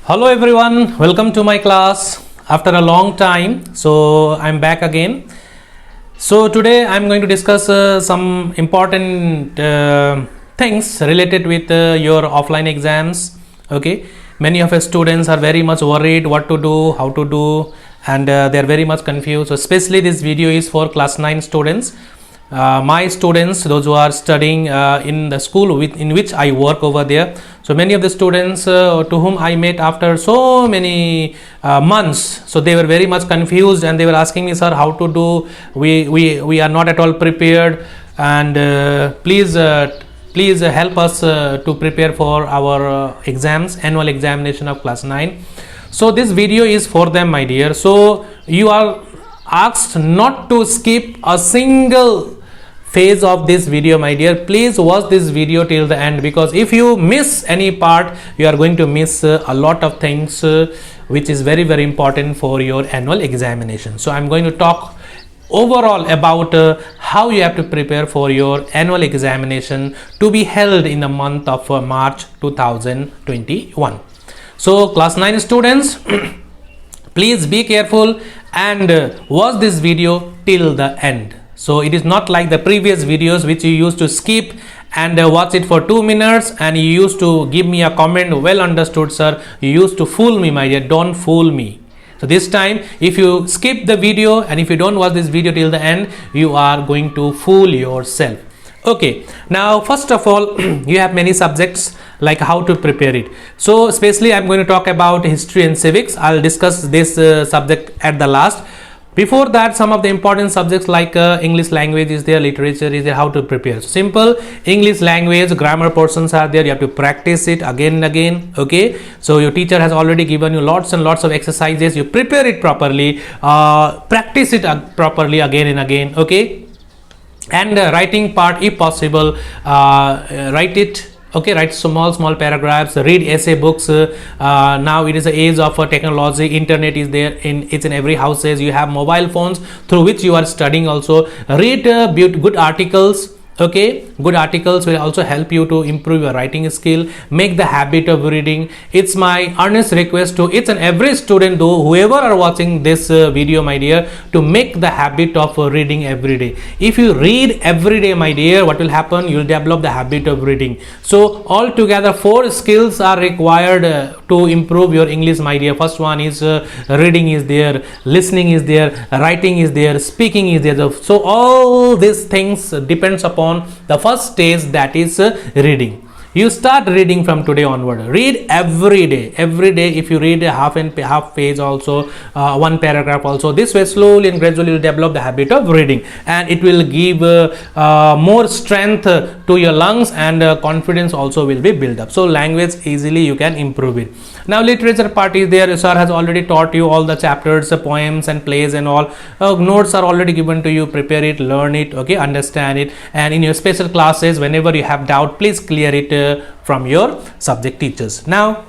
Hello everyone, welcome to my class after a long time. So I'm back again. So today I'm going to discuss some important things related with your offline exams. Okay, many of our students are very much worried what to do, how to do, and they're very much confused. So especially this video is for class 9 students. My students, those who are studying in the school in which I work over there. So many of the students to whom I met after so many months, so they were very much confused and they were asking me, sir, how to do, we are not at all prepared, and please help us to prepare for our exams, annual examination of class 9. So this video is for them, my dear. So you are asked not to skip a single phase of this video, my dear. Please watch this video till the end, because if you miss any part, you are going to miss a lot of things which is very important for your annual examination. So I'm going to talk overall about how you have to prepare for your annual examination to be held in the month of March 2021. So class 9 students, please be careful and watch this video till the end. So it is not like the previous videos which you used to skip and watch it for 2 minutes and you used to give me a comment, well understood sir, you used to fool me, my dear. Don't fool me. So this time if you skip the video and if you don't watch this video till the end, you are going to fool yourself. Okay, now first of all, you have many subjects, like how to prepare it. So especially I'm going to talk about history and civics. I'll discuss this subject at the last. Before that, some of the important subjects like English language is there, literature is there, how to prepare. So simple English language, grammar portions are there, you have to practice it again and again. Okay, so your teacher has already given you lots and lots of exercises, you prepare it properly, practice it properly again and again. Okay, and writing part, if possible, write it. Okay, write small paragraphs, read essay books. Now it is the age of technology, internet is there in each and every houses. You have mobile phones through which you are studying also. Read good articles. Okay, good articles will also help you to improve your writing skill. Make the habit of reading. It's my earnest request to each and every student, though whoever are watching this video, my dear, to make the habit of reading every day. If you read every day, my dear, what will happen? You will develop the habit of reading. So altogether 4 skills are required to improve your English, my dear. First one is reading is there, listening is there, writing is there, speaking is there. So all these things depends upon the first stage, that is reading. You start reading from today onward. Read every day. Every day, if you read a half page also, 1 paragraph also, this way slowly and gradually you will develop the habit of reading, and it will give more strength to your lungs, and confidence also will be built up. So language easily you can improve it. Now literature part is there. Sir has already taught you all the chapters, poems and plays and all. Notes are already given to you. Prepare it, learn it, okay, understand it, and in your special classes, whenever you have doubt, please clear it from your subject teachers. Now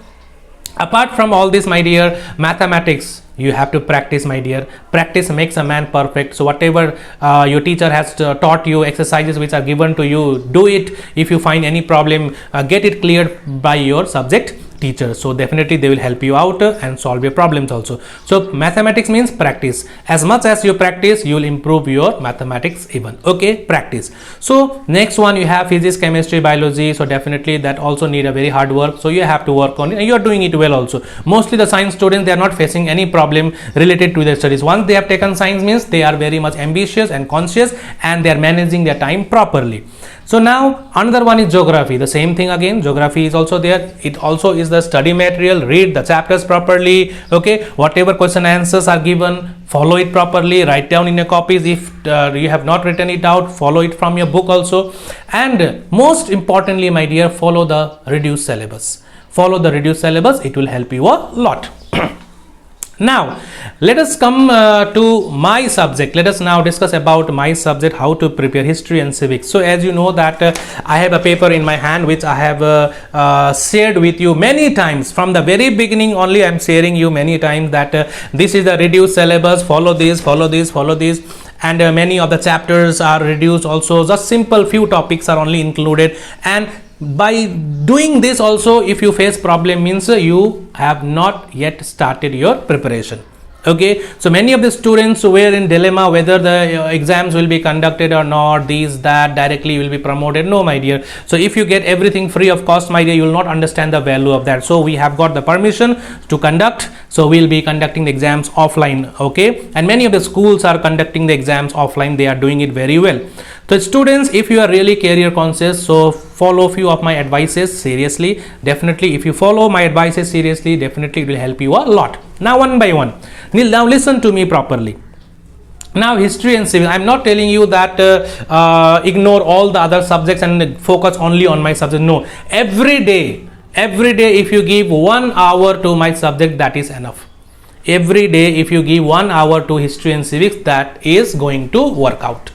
apart from all this, my dear, mathematics you have to practice, my dear. Practice makes a man perfect. So whatever your teacher has taught you, exercises which are given to you, do it. If you find any problem, get it cleared by your subject teacher. So definitely they will help you out and solve your problems also. So mathematics means practice. As much as you practice, you will improve your mathematics even. Okay, practice. So next one, you have physics, chemistry, biology. So definitely that also need a very hard work. So you have to work on it, and you are doing it well also. Mostly the science students, they are not facing any problem related to their studies. Once they have taken science, means they are very much ambitious and conscious, and they are managing their time properly. So now another one is geography. The same thing again, geography is also there. It also is the study material. Read the chapters properly. Okay, whatever question answers are given, follow it properly. Write down in your copies. If you have not written it out, follow it from your book also. And most importantly, my dear, follow the reduced syllabus. Follow the reduced syllabus. It will help you a lot. Now let us come to my subject. Let us now discuss about my subject, how to prepare history and civics. So as you know that I have a paper in my hand which I have shared with you many times. From the very beginning only I am sharing you many times that this is the reduced syllabus, follow this, follow this, follow this. And many of the chapters are reduced also. Just simple few topics are only included, and by doing this also, if you face problem, means you have not yet started your preparation. Okay, so many of the students were in dilemma whether the exams will be conducted or not, these, that, directly you will be promoted. No, my dear. So if you get everything free of cost, my dear, you will not understand the value of that. So we have got the permission to conduct, so we will be conducting the exams offline. Okay, and many of the schools are conducting the exams offline, they are doing it very well. So students, if you are really career conscious, so follow few of my advices seriously. Definitely, if you follow my advices seriously, definitely it will help you a lot. Now one by one, now listen to me properly. Now history and civics, I'm not telling you that ignore all the other subjects and focus only on my subject. No, every day if you give 1 hour to my subject, that is enough. Every day if you give 1 hour to history and civics, that is going to work out.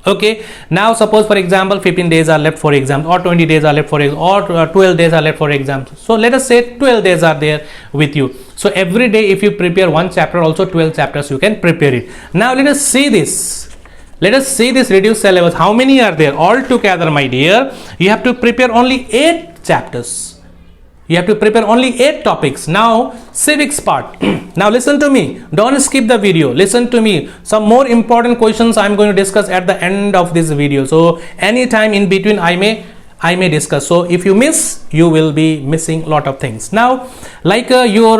Okay, now suppose for example 15 days are left for exams, or 20 days are left for exams, or 12 days are left for exams. So let us say 12 days are there with you. So every day if you prepare one chapter, also 12 chapters you can prepare it. Now let us see this. Let us see this reduced syllabus. How many are there altogether, my dear? You have to prepare only 8 chapters. You have to prepare only 8 topics. Now civics part. Now listen to me, don't skip the video, listen to me. Some more important questions I am going to discuss at the end of this video. So anytime in between I may discuss. So if you miss, you will be missing a lot of things. Now like your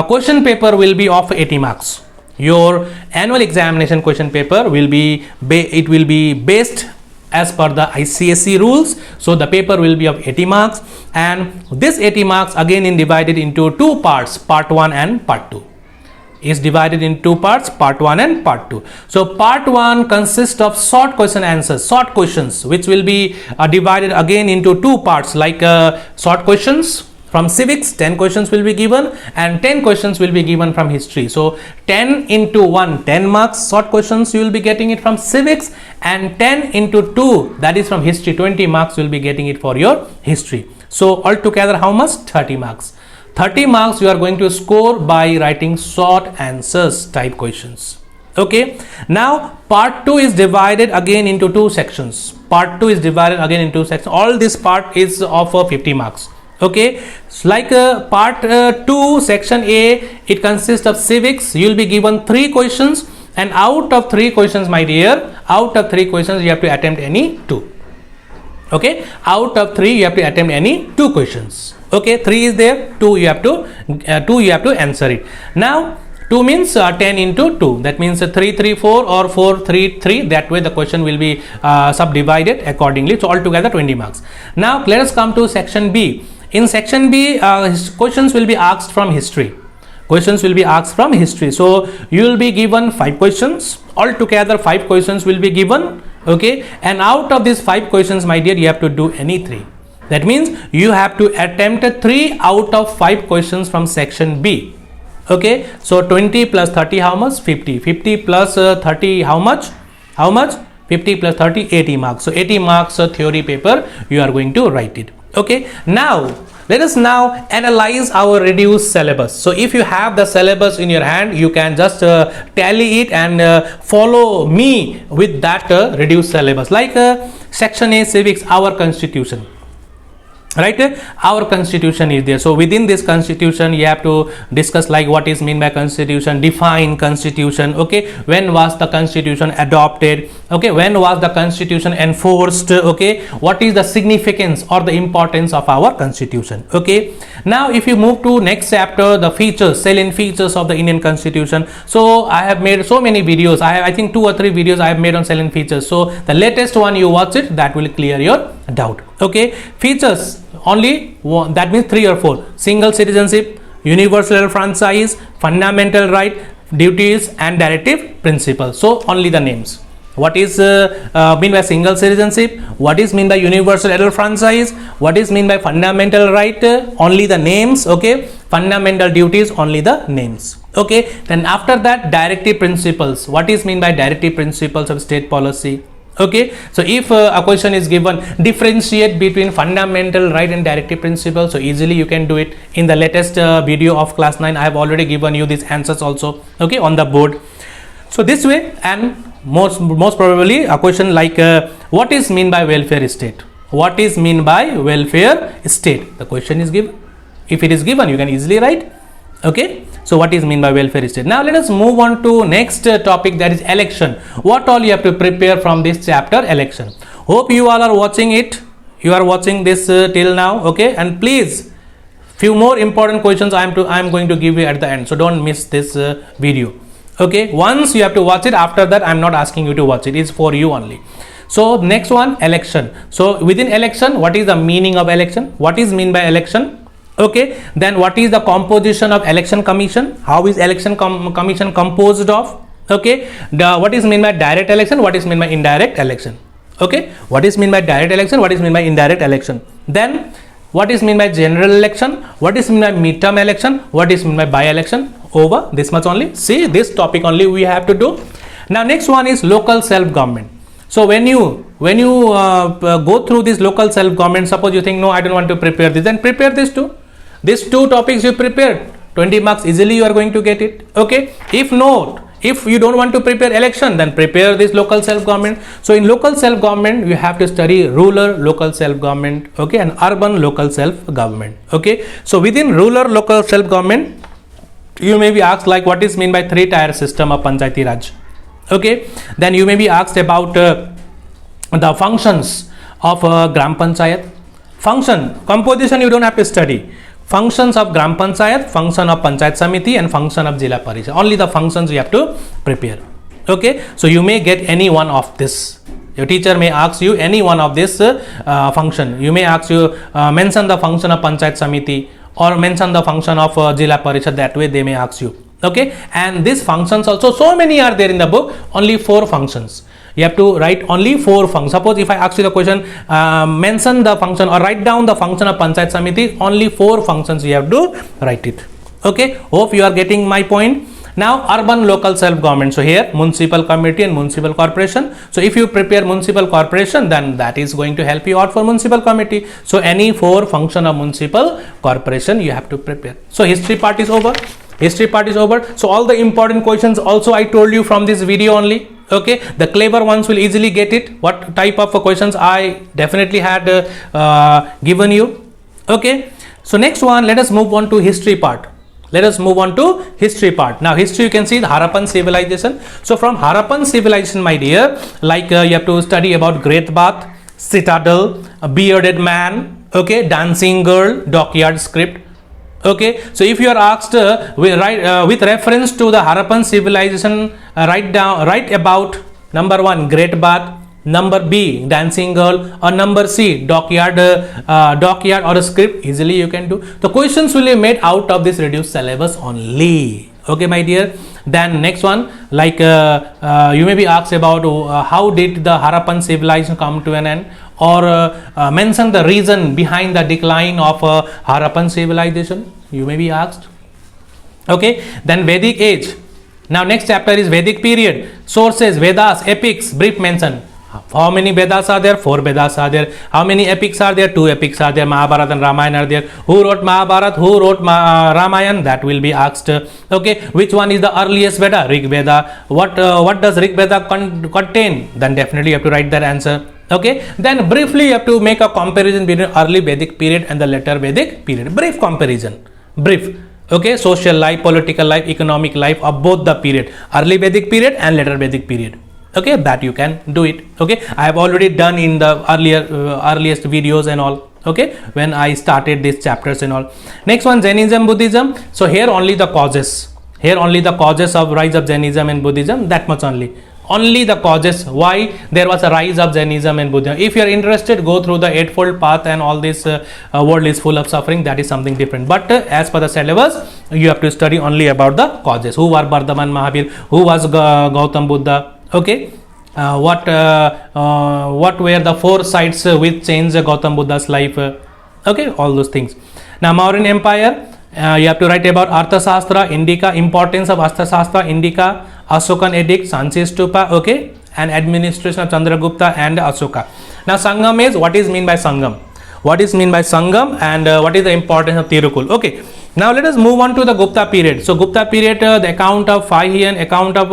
question paper will be of 80 marks. Your annual examination question paper will be based as per the ICSE rules. So the paper will be of 80 marks, and this 80 marks again is divided into 2 parts, part 1 and part 2. Is divided in 2 parts, part 1 and part 2. So part 1 consists of short question answers, short questions, which will be divided again into 2 parts, like short questions from civics, 10 questions will be given, and 10 questions will be given from history. So 10 into 1, 10 marks short questions you will be getting it from civics, and 10 into 2, that is from history, 20 marks you will be getting it for your history. So altogether how much? 30 marks. 30 marks you are going to score by writing short answers type questions. Okay, now part 2 is divided again into 2 sections. Part 2 is divided again into 2 sections. All this part is of 50 marks. Okay, so like part 2 section A, it consists of civics. You will be given 3 questions, and out of 3 questions, my dear, out of 3 questions you have to attempt any 2. Okay, out of 3 you have to attempt any 2 questions. Okay, 3 is there, 2 you have to answer it. Now 2 means 10 into 2, that means 3 3 4 or 4 3 3. That way the question will be subdivided accordingly. So altogether 20 marks. Now let us come to section B. In section B, questions will be asked from history. Questions will be asked from history. So you will be given 5 questions. Altogether 5 questions will be given. Okay, and out of these 5 questions, my dear, you have to do any 3. That means you have to attempt 3 out of 5 questions from section B. Okay, so 20 plus 30 how much? 50. 50 plus 30 how much? 50 plus 30, 80 marks. So 80 marks theory paper you are going to write it. Okay, now let us now analyze our reduced syllabus. So if you have the syllabus in your hand, you can just tally it and follow me with that reduced syllabus. Like section A, civics, our constitution. Right, our constitution is there. So within this constitution you have to discuss like what is mean by constitution, define constitution. Okay, when was the constitution adopted? Okay, when was the constitution enforced? Okay, what is the significance or the importance of our constitution? Okay, now if you move to next chapter, the features, salient features of the Indian constitution. So I have made so many videos. I think 2 or 3 videos I have made on salient features. So the latest one you watch it, that will clear your doubt. Okay, features only one, that means 3 or 4. Single citizenship, universal franchise, fundamental right, duties and directive principles. So only the names. What is mean by single citizenship? What is mean by universal adult franchise? What is mean by fundamental right? Only the names. Okay, fundamental duties, only the names. Okay, then after that, directive principles. What is mean by directive principles of state policy? Okay, so if a question is given, differentiate between fundamental right and directive principle, so easily you can do it. In the latest video of class 9, I have already given you these answers also, okay, on the board. So this way, and most probably a question like what is mean by welfare state? what is mean by welfare state? The question is given. If it is given, you can easily write. Okay, so what is mean by welfare state? Now let us move on to next topic, that is election. What all you have to prepare from this chapter, election. Hope you all are watching it. You are watching this till now. Okay, and please, few more important questions I am going to give you at the end, so don't miss this video. Okay, once you have to watch it, after that I am not asking you to watch it, it's for you only. So next one, election. So within election, what is the meaning of election? What is mean by election? Okay, then what is the composition of election commission? How is election commission composed of? Okay, what is mean by direct election? What is mean by indirect election? Okay, what is mean by direct election? What is mean by indirect election? Then what is mean by general election? What is mean by midterm election? What is mean by by-election? Over this much only. See, this topic only we have to do. Now next one is local self-government. So when you go through this local self-government, suppose you think, no, I don't want to prepare this, then prepare this too. These two topics you prepared, 20 marks easily you are going to get it. Okay, if not, if you don't want to prepare election, then prepare this local self-government. So in local self-government, you have to study rural local self-government, okay, and urban local self-government. Okay, so within rural local self-government, you may be asked like what is mean by 3-tier system of Panchayati Raj. Okay, then you may be asked about the functions of Gram Panchayat. Function, composition you don't have to study. Functions of Gram Panchayat, function of Panchayat Samiti, and function of Jila Parishad. Only the functions you have to prepare. Okay, so you may get any one of this. Your teacher may ask you any one of this function. You may ask you mention the function of Panchayat Samiti or mention the function of Jila Parishad. That way they may ask you. Okay, and these functions also, so many are there in the book, only 4 functions. You have to write only 4 functions. Suppose if I ask you the question, mention the function or write down the function of Panchayat Samiti, only 4 functions you have to write it. Okay, hope you are getting my point. Now urban local self-government. So here municipal committee and municipal corporation. So if you prepare municipal corporation, then that is going to help you out for municipal committee. So any 4 function of municipal corporation you have to prepare. So history part is over. History part is over. So all the important questions also I told you from this video only. Okay, the clever ones will easily get it. What type of questions I definitely had given you. Okay, so next one, let us move on to history part. Let us move on to history part. Now history, you can see the Harappan civilization. So from Harappan civilization, my dear, like you have to study about Great Bath, Citadel, a bearded man, okay, dancing girl, dockyard script. Okay, so if you are asked with reference to the Harappan civilization, write about number 1 Great Bath, number B dancing girl, or number C dockyard or a script. Easily you can do. The questions will be made out of this reduced syllabus only. Okay, my dear. Then next one, like you may be asked about how did the Harappan civilization come to an end, or mention the reason behind the decline of Harappan civilization. You may be asked. Okay, then Vedic age. Now next chapter is Vedic period. Sources, Vedas, epics, brief mention. How many Vedas are there? 4 Vedas are there. How many epics are there? 2 epics are there. Mahabharata and Ramayana are there. Who wrote Mahabharata? Who wrote Ramayana? That will be asked. Okay, which one is the earliest Veda? Rig Veda. What does Rig Veda contain? Then definitely you have to write that answer. Okay, then briefly you have to make a comparison between early Vedic period and the later Vedic period. Brief comparison. Brief. Okay, social life, political life, economic life of both the period, early Vedic period and later Vedic period. Okay, that you can do it. Okay, I have already done in the earliest videos and all. Okay, when I started these chapters and all. Next one, Jainism, Buddhism. So here only the causes. Here only the causes of rise of Jainism and Buddhism. That much only. Only the causes why there was a rise of Jainism and Buddhism. If you are interested, go through the Eightfold Path and all this world is full of suffering. That is something different. But as per the syllabus, you have to study only about the causes. Who were Bardhaman Mahavir? Who was Gautam Buddha? Okay, what were the 4 sites which changed Gautam Buddha's life? Okay, all those things. Now Mauryan Empire, you have to write about Arthashastra, Indica, importance of Arthashastra, Indica, Ashokan edict, Sanchi Stupa, okay, and administration of Chandragupta and Ashoka. Now Sangam is, what is mean by Sangam? What is mean by Sangam, and what is the importance of Tirukul? Okay, Now let us move on to the Gupta period. So Gupta period, the account of Fahian, account of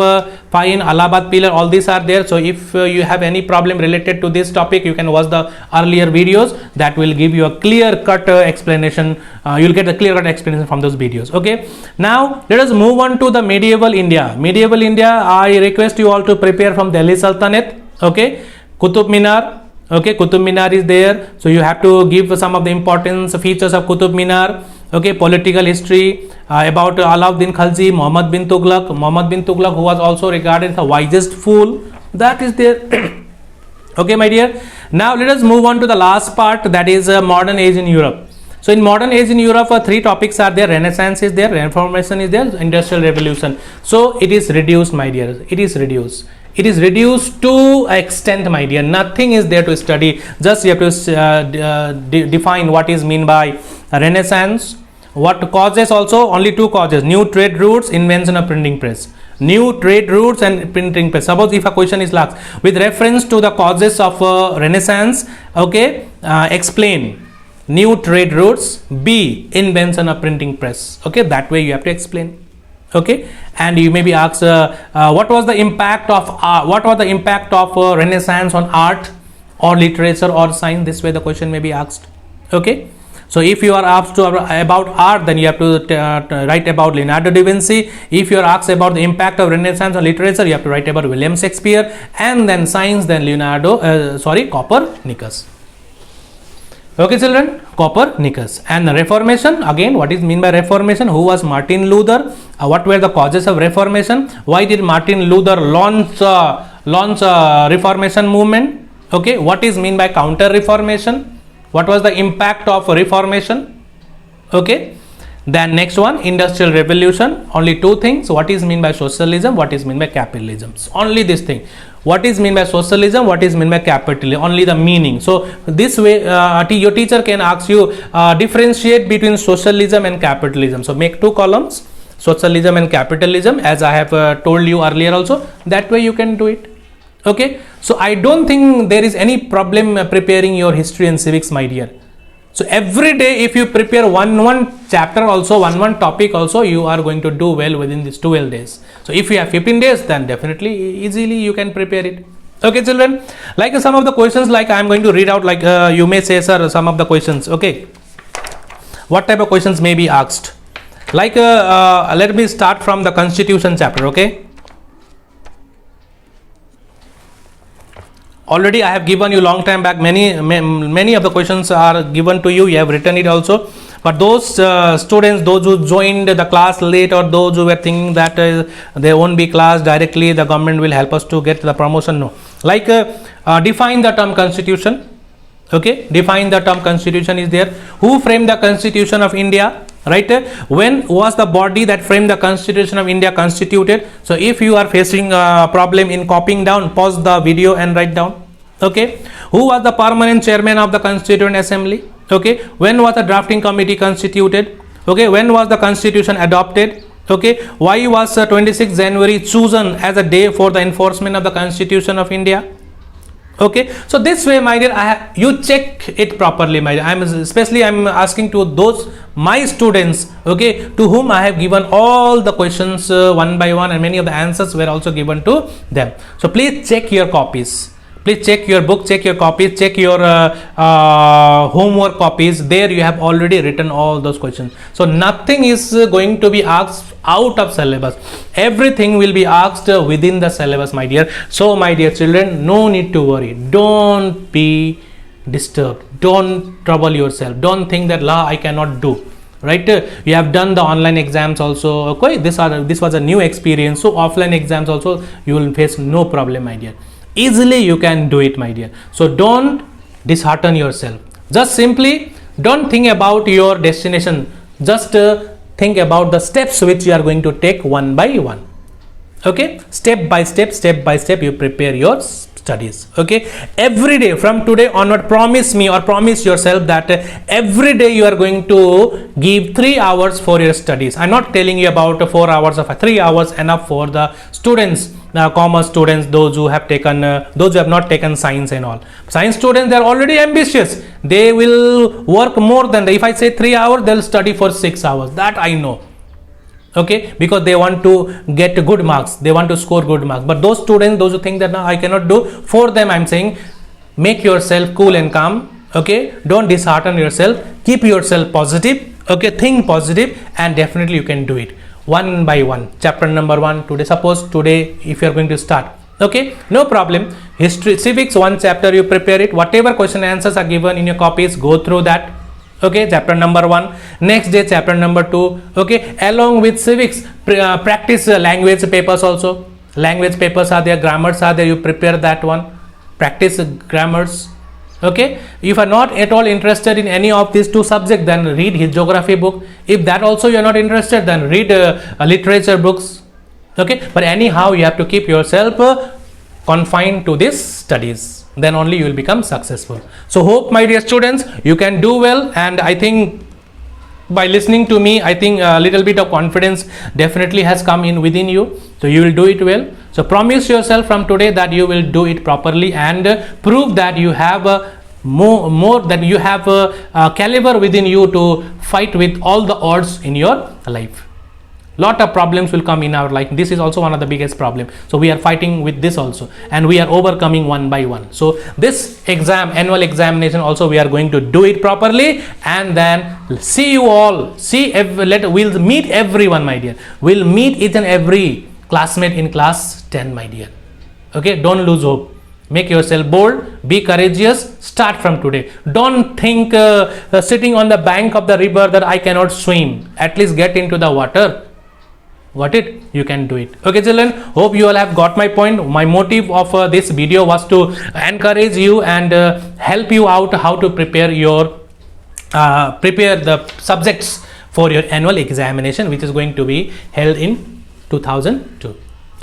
Fahian, Allahabad pillar, all these are there. So if you have any problem related to this topic, you can watch the earlier videos that will give you a clear cut explanation. You'll get a clear cut explanation from those videos. Okay. Now let us move on to the medieval India. Medieval India, I request you all to prepare from Delhi Sultanate. Okay. Qutub Minar. Okay, Qutub Minar is there. So you have to give some of the important features of Qutub Minar. Okay, political history about Alauddin Khalji, Muhammad bin Tughlaq, who was also regarded as the wisest fool, that is there. Okay, my dear. Now let us move on to the last part, that is modern age in Europe. So in modern age in Europe, three topics are there: Renaissance is there, Reformation is there, Industrial Revolution. So it is reduced, my dear. It is reduced. It is reduced to extent, my dear. Nothing is there to study. Just you have to define what is mean by Renaissance. What causes also? Only two causes: new trade routes, invention of printing press. New trade routes and printing press. Suppose if a question is asked with reference to the causes of Renaissance, okay, explain new trade routes, B, invention of printing press. Okay, that way you have to explain. Okay, and you may be asked what was the impact of Renaissance on art or literature or science. This way the question may be asked. Okay, so if you are asked about art, then you have to write about Leonardo da Vinci. If you are asked about the impact of Renaissance on literature, you have to write about William Shakespeare. And then science, then Copernicus. Okay, children, Copernicus. And Reformation, again, what is mean by Reformation? Who was Martin Luther? What were the causes of Reformation? Why did Martin Luther launch Reformation movement? Okay, what is mean by Counter Reformation? What was the impact of Reformation? Okay, then next one, Industrial Revolution. Only two things: what is mean by socialism, what is mean by capitalism. Only this thing. What is mean by socialism, what is mean by capitalism, only the meaning. So this way your teacher can ask you differentiate between socialism and capitalism. So make two columns, socialism and capitalism, as I have told you earlier also. That way you can do it. Okay, so I don't think there is any problem preparing your history and civics, my dear. So every day if you prepare one chapter also, one topic also, you are going to do well within these 12 days. So if you have 15 days, then definitely easily you can prepare it. Okay, children, like some of the questions, like I am going to read out, like you may say, sir, some of the questions. Okay, what type of questions may be asked? Like let me start from the Constitution chapter. Okay, already I have given you long time back, many of the questions are given to you. You have written it also. But those students, those who joined the class late, or those who were thinking that there won't be class directly, the government will help us to get the promotion, no. Like define the term Constitution. Okay, define the term Constitution is there. Who framed the Constitution of India? Right? When was the body that framed the Constitution of India constituted? So if you are facing a problem in copying down, pause the video and write down. Okay, who was the permanent chairman of the Constituent Assembly? Okay, when was the drafting committee constituted? Okay, when was the Constitution adopted? Okay, why was 26th January chosen as a day for the enforcement of the Constitution of India? Okay, so this way, my dear, you check it properly, my dear. I'm asking to those my students, okay, to whom I have given all the questions one by one, and many of the answers were also given to them. So please check your copies. Please check your book, check your copies, check your homework copies. There you have already written all those questions. So nothing is going to be asked out of syllabus. Everything will be asked within the syllabus, my dear. So my dear children, no need to worry. Don't be disturbed. Don't trouble yourself. Don't think that I cannot do. Right? You have done the online exams also. Okay, this was a new experience. So offline exams also you will face no problem, my dear. Easily you can do it, my dear. So don't dishearten yourself. Just simply don't think about your destination. Just think about the steps which you are going to take one by one. Okay, step by step you prepare your studies. Okay, every day from today onward, promise me or promise yourself that every day you are going to give 3 hours for your studies. I'm not telling you about 4 hours of 3 hours enough for the students. commerce students, those who have taken those who have not taken science and all. Science students, they are already ambitious. They will work more than if I say 3 hours, they'll study for 6 hours. That I know. Okay, because they want to get good marks, they want to score good marks. But those students, those who think that no, I cannot do, for them I'm saying, make yourself cool and calm. Okay, don't dishearten yourself, keep yourself positive. Okay, think positive, and definitely you can do it one by one. Chapter number 1 today, suppose today if you are going to start, okay, no problem. History, civics, 1 chapter, you prepare it, whatever question answers are given in your copies, go through that. Okay, chapter number 1. Next day chapter number 2. Okay, along with civics, practice language papers also. Language papers are there, grammars are there, you prepare that one, practice grammars. Okay, if you are not at all interested in any of these 2 subjects, then read his geography book. If that also you are not interested, then read literature books. Okay, but anyhow you have to keep yourself confined to these studies, then only you will become successful. So hope, my dear students, you can do well, and I think by listening to me, I think a little bit of confidence definitely has come in within you, so you will do it well. So promise yourself from today that you will do it properly, and prove that you have more that you have a caliber within you to fight with all the odds in your life. Lot of problems will come in our life. This is also one of the biggest problem. So we are fighting with this also, and we are overcoming one by one. So this exam, annual examination also, we are going to do it properly, and then see you all. We'll meet everyone, my dear. We'll meet each and every classmate in class 10, my dear. Okay, don't lose hope. Make yourself bold, be courageous, start from today. Don't think sitting on the bank of the river that I cannot swim. At least get into the water. Got it? You can do it. Okay, children, hope you all have got my point. My motive of this video was to encourage you and help you out how to prepare the subjects for your annual examination, which is going to be held in 2002.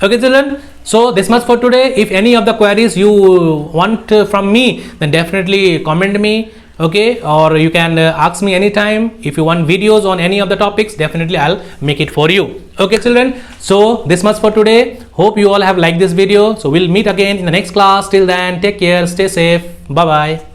Okay, children, so this much for today. If any of the queries you want from me, then definitely comment me. Okay, or you can ask me anytime. If you want videos on any of the topics, definitely I'll make it for you. Okay, children, so this much for today. Hope you all have liked this video. So we'll meet again in the next class. Till then, take care, stay safe, bye bye.